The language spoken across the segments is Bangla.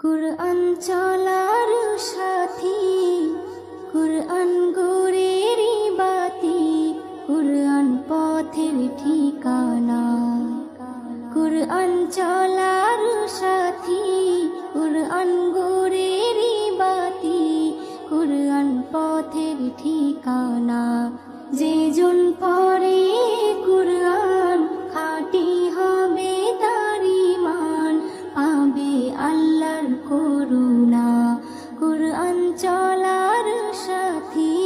কুরআন চলার সাথী, কুরআন গোরেরি বাতি, কুরআন পথের ঠিকানা। কুরআন চলার সাথী, কুরআন গোরেরি বাতি, কুরআন পথের ঠিকানা। যে জন পড়ে কুরআন খাঁটি হবে তার ঈমান, পাবে আল্লাহর করুণা। কুরআন চলার সাথী।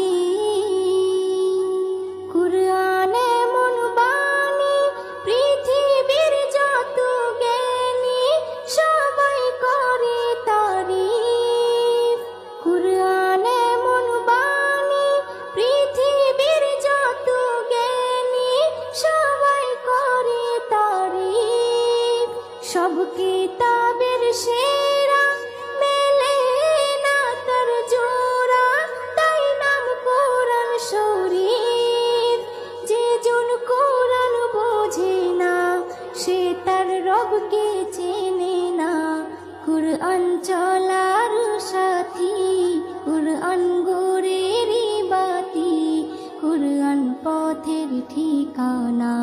কুরআন এমন বাণী, পৃথিবীর যত জ্ঞানী সবাই করে তারিফ। কুরআন এমন বাণী, পৃথিবীর যত জ্ঞানী সবাই করে তারিফ। সব কিতাবের সেরা, মেলে না তার জোড়া, তাই নাম কোরআন শরীফ। যে জন কোরআন বোঝে না, সে তার রবকে চেনে না। কুরআন চলার সাথী, কুরআন গোরেরি বাতি, কুরআন পথের ঠিকানা।